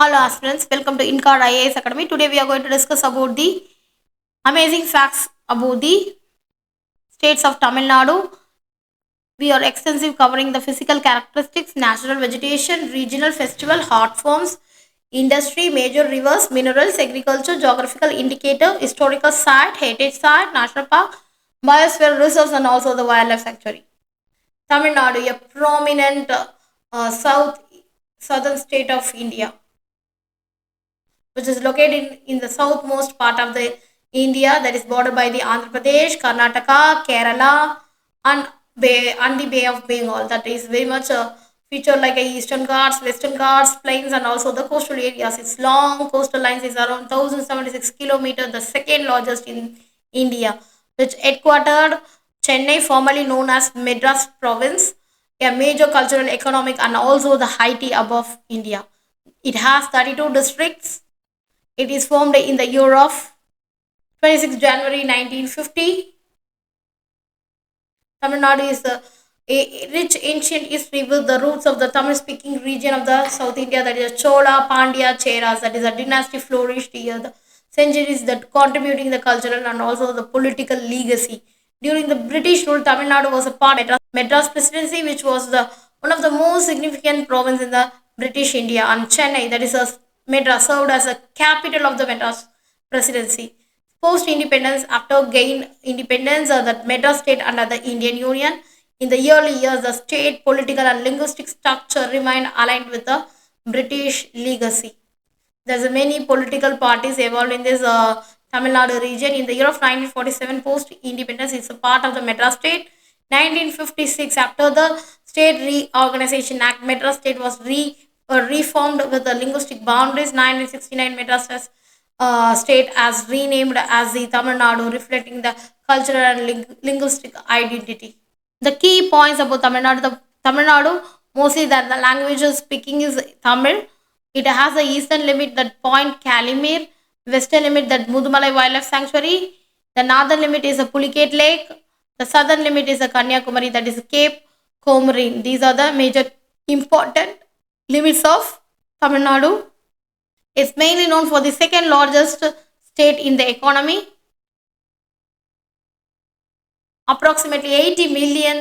Hello aspirants, welcome to INCAR IAS Academy. Today we are going to discuss about the amazing facts about the states of Tamil Nadu. We are extensive covering the physical characteristics, natural vegetation, regional festival, art forms, industry, major rivers, minerals, agriculture, geographical indicator, historical site, heritage site, national park, biosphere reserves and also the wildlife sanctuary. Tamil Nadu, a prominent southern state of India, which is located in the southmost part of the India, that is bordered by the Andhra Pradesh, Karnataka, Kerala, and the Bay of Bengal. That is very much featured like a Eastern Ghats, Western Ghats, plains, and also the coastal areas. Its long coastal lines is around 1076 kilometers, the second largest in India, which headquartered Chennai, formerly known as Madras Province, a major cultural, economic, and also the Haiti above India. It has 32 districts. It is formed in the year of 26 January 1950. Tamil Nadu is a rich ancient history with the roots of the Tamil speaking region of the South India, that is Chola, Pandya, Cheras, that is a dynasty flourished here, the centuries that contributing the cultural and also the political legacy. During the British rule, Tamil Nadu was a part of Madras Presidency, which was the one of the most significant province in the British India, and Chennai, that is a Madras, served as a capital of the Madras Presidency. Post independence, after gain independence, the Madras state under the Indian Union. In the early years, the state political and linguistic structure remained aligned with the British legacy. There's many political parties evolved in this Tamil Nadu region. In the year of 1947, post-independence, it's a part of the Madras state. 1956, after the State Reorganization Act, Madras state was reformed with the linguistic boundaries. 1969, Madras state as renamed as the Tamil Nadu, reflecting the cultural and linguistic identity. The key points about Tamil Nadu, mostly that the language speaking is Tamil. It has the eastern limit that Point Calimere, western limit that Mudumalai Wildlife Sanctuary, the northern limit is a Pulicat Lake, the southern limit is a Kanyakumari, that is Cape Comorin. These are the major important limits of Tamil Nadu. It's mainly known for the second largest state in the economy, approximately 80 million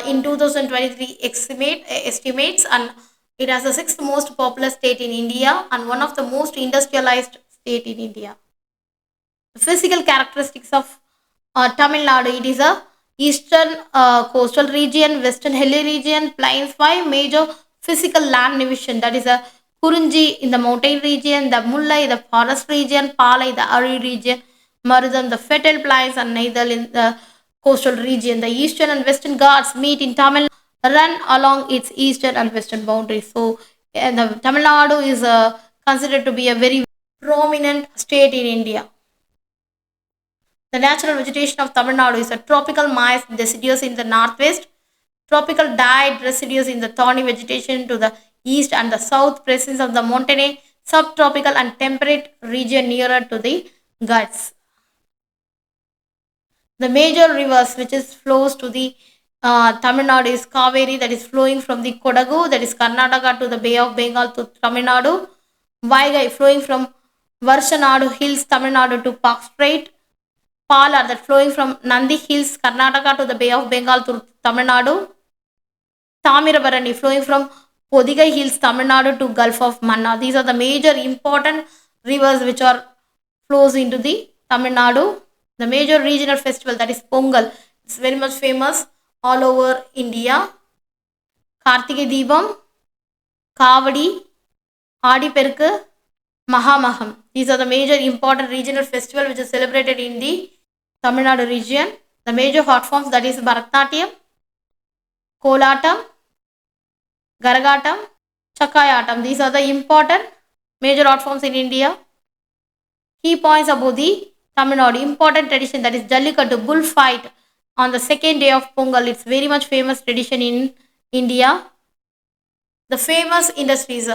in 2023 estimates, and it has the sixth most populous state in India and one of the most industrialized state in India. The physical characteristics of Tamil Nadu, it is a eastern coastal region, western hilly region, plains, five major physical land division, that is a Kurunji in the mountain region, the Mullai the forest region, Palai the arid region, Marudam the fertile plains, and Naidal in the coastal region. The eastern and western Ghats meet in Tamil run along its eastern and western boundaries. So, the Tamil Nadu is considered to be a very prominent state in India. The natural vegetation of Tamil Nadu is a tropical moist deciduous in the northwest, tropical dried residues in the thorny vegetation to the east and the south, presence of the montane, subtropical and temperate region nearer to the Ghats. The major rivers which is flows to the Tamil Nadu is Kaveri, that is flowing from the Kodagu, that is Karnataka, to the Bay of Bengal to Tamil Nadu. Vaigai flowing from Varshanadu Hills, Tamil Nadu to Park Strait. Palar that flowing from Nandi Hills, Karnataka to the Bay of Bengal to Tamil Nadu. Tamirabarani flowing from Podigai Hills, Tamil Nadu to Gulf of Manna. These are the major important rivers which are flows into the Tamil Nadu. The major regional festival, that is Pongal, is very much famous all over India. Kartige Deepam, Kavadi, Adi Perku, Mahamaham. These are the major important regional festival which is celebrated in the Tamil Nadu region. The major art forms, that is Bharatanatyam, Kolatam, Garagatam, Chakayatam. These are the important major art forms in India. Key points about the Tamil Nadu. Important tradition, that is Jallikattu, bullfight on the second day of Pongal. It's very much famous tradition in India. The famous industries.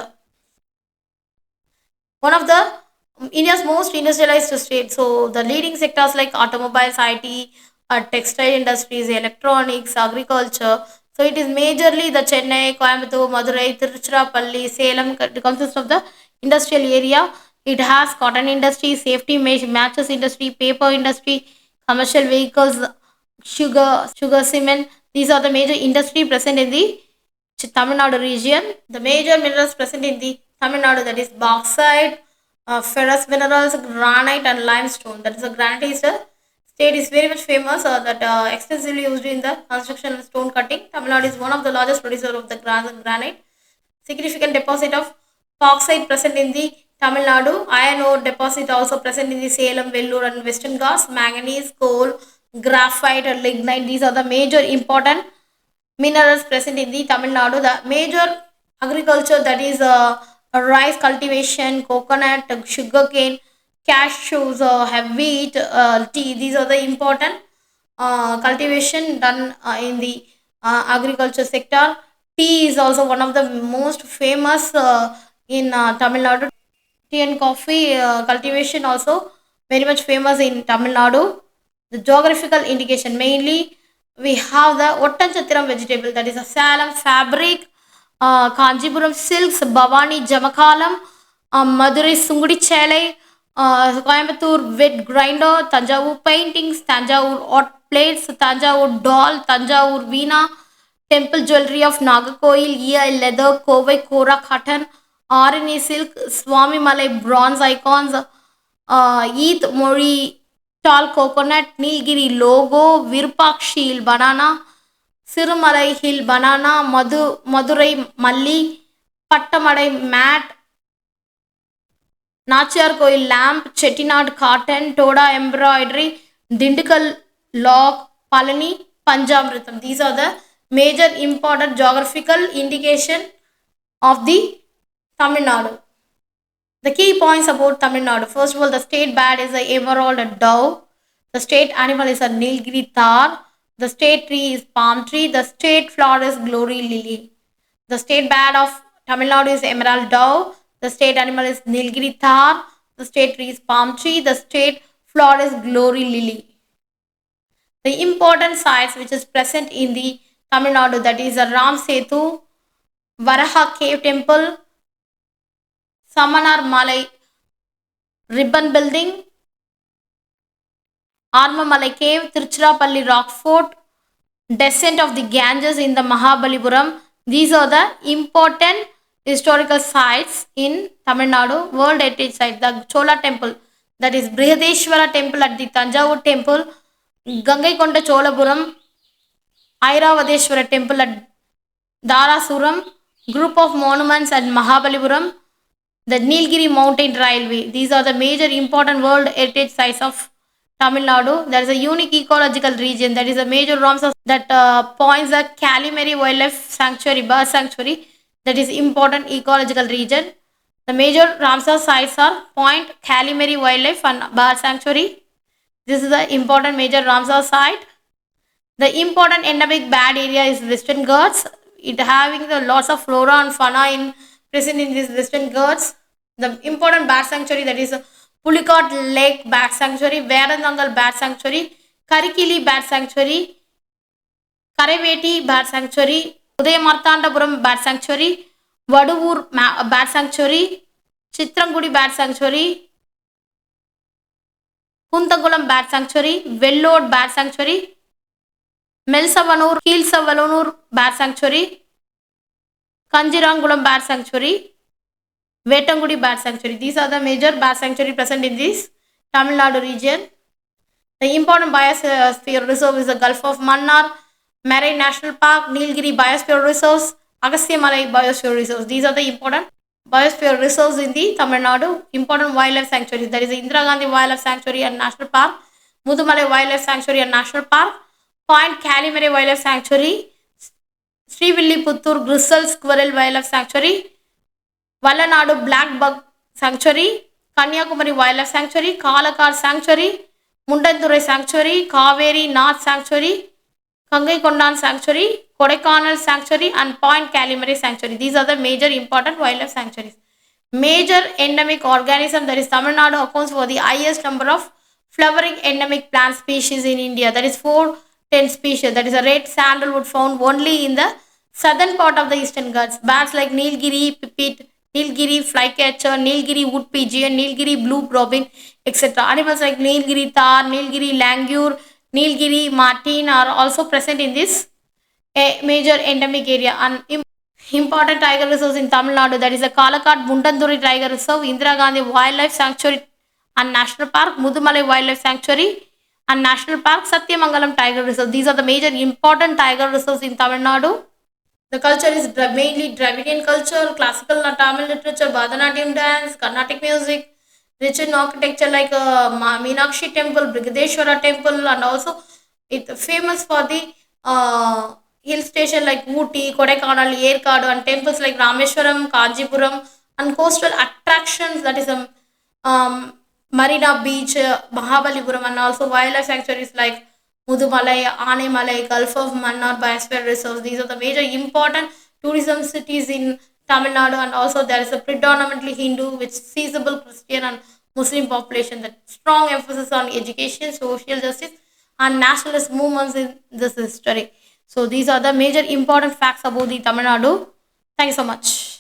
One of the India's most industrialized state. So the leading sectors like automobiles, IT, textile industries, electronics, agriculture. So it is majorly the Chennai, Coimbatore, Madurai, Tiruchirappalli, Salem consists of the industrial area. It has cotton industry, safety matches industry, paper industry, commercial vehicles, sugar, cement. These are the major industry present in the Tamil Nadu region. The major minerals present in the Tamil Nadu, that is bauxite, ferrous minerals, granite and limestone. That is the granite is the state is very much famous that extensively used in the construction and stone cutting. Tamil Nadu is one of the largest producer of the granite. Significant deposit of bauxite present in the Tamil Nadu. Iron ore deposit also present in the Salem, Vellore and Western Ghats. Manganese, coal, graphite and lignite. These are the major important minerals present in the Tamil Nadu. The major agriculture, that is rice cultivation, coconut, sugarcane, cashews, have wheat, tea. These are the important cultivation done in the agriculture sector. Tea is also one of the most famous in Tamil Nadu. Tea and coffee cultivation also very much famous in Tamil Nadu. The geographical indication, mainly we have the Ottanchatiram vegetable, that is a Salem fabric, Kanjipuram silks, Bhavani Jamakalam, Madurai Sungudi Chele, Coimbatore wet grinder, Tanjavur paintings, Tanjavur hot plates, Tanjavur doll, Tanjavur veena, temple jewelry of Nagakoil, EI leather, Kovai Kora cotton, RNA silk, Swami Malay bronze icons, Eat Mori tall coconut, Nilgiri logo, Virupakshi hill banana, Sirumalai hill banana, Madurai malli, Pattamadai mat, Nachar Koil lamp, Chettinad cotton, Toda embroidery, Dindikal log, Palani, Panjamritam. These are the major important geographical indication of the Tamil Nadu. The key points about Tamil Nadu. First of all, the state bird is the emerald dove. The state animal is a Nilgiri tar. The state tree is palm tree. The state flower is glory lily. The state bird of Tamil Nadu is emerald dove. The state animal is Nilgiri tar. The state tree is palm tree. The state flower is glory lily. The important sites which is present in the Tamil Nadu, that is a Ram Setu, Varaha Cave Temple, Samanar Malai Ribbon Building, Armamalai Cave, Tiruchirappalli Rock Fort, Descent of the Ganges in the Mahabalipuram. These are the important historical sites in Tamil Nadu. World Heritage Site, the Chola Temple, that is Brihadeshwara Temple at the Tanjavur Temple, Gangaikonda Cholapuram, Airavadeshwara Temple at Darasuram, group of monuments at Mahabalipuram, the Nilgiri Mountain Railway. These are the major important World Heritage Sites of Tamil Nadu. There is a unique ecological region, that is a major Ramsar that points the Kalimeri Wildlife Sanctuary, Bird Sanctuary, that is important ecological region. The major Ramsar sites are Point, Kalimeri Wildlife and Bird Sanctuary. This is the important major Ramsar site. The important endemic bat area is Western Ghats. It having the lots of flora and fauna in present in these Western Ghats. The important bat sanctuary, that is Pulicat Lake Bat Sanctuary, Verandangal Bat Sanctuary, Karikili Bat Sanctuary, Karaveti Bat Sanctuary, Udayamartandapuram Bat Sanctuary, Vaduvur Bat Sanctuary, Chitrangudi Bat Sanctuary, Kuntagulam Bat Sanctuary, Vellore Bat Sanctuary, Melsavanur, Keelsavanur Bat Sanctuary, Kanjirangulam Bat Sanctuary, Vetangudi Bat Sanctuary. These are the major bat sanctuary present in this Tamil Nadu region. The important biosphere reserve is the Gulf of Mannar, Marine National Park, Nilgiri Biosphere Reserves, Agastya Malai Biosphere Reserves. These are the important biosphere reserves in the Tamil Nadu. Important wildlife sanctuaries. There is the Indira Gandhi Wildlife Sanctuary and National Park, Mudumalai Wildlife Sanctuary and National Park, Point Kalimere Wildlife Sanctuary, Srivilliputtur Gristle Squirrel Wildlife Sanctuary, Vallanadu Black Bug Sanctuary, Kanyakumari Wildlife Sanctuary, Kalakar Sanctuary, Mundandurai Sanctuary, Kaveri North Sanctuary, Kangaikondan Sanctuary, Kodaikanal Sanctuary and Point Kalimere Sanctuary. These are the major important wildlife sanctuaries. Major endemic organism, that is Tamil Nadu accounts for the highest number of flowering endemic plant species in India. That is 410 species. That is a red sandalwood found only in the southern part of the Eastern Ghats. Bats like Nilgiri, Pipit, Nilgiri flycatcher, Nilgiri wood pigeon, Nilgiri blue robin, etc. Animals like Nilgiri tar, Nilgiri langur, Nilgiri martin are also present in this major endemic area. And important tiger reserves in Tamil Nadu, that is the Kalakat Bundanduri Tiger Reserve, Indira Gandhi Wildlife Sanctuary and National Park, Mudumalai Wildlife Sanctuary and National Park, Satyamangalam Tiger Reserve. These are the major important tiger reserves in Tamil Nadu. The culture is mainly Dravidian culture, classical Tamil literature, Bharatanatyam dance, Carnatic music, rich in architecture like Meenakshi temple, Brigadeshwara temple, and also it's famous for the hill station like Ooty, Kodaikanal, Yerkadu, and temples like Rameshwaram, Kanjipuram, and coastal attractions, that is Marina Beach, Mahabalipuram, and also wildlife sanctuaries like Mudumalai, Anemalai, Gulf of Mannar Biosphere Reserves. These are the major important tourism cities in Tamil Nadu, and also there is a predominantly Hindu, with sizable Christian and Muslim population. That strong emphasis on education, social justice, and nationalist movements in this history. So these are the major important facts about the Tamil Nadu. Thank you so much.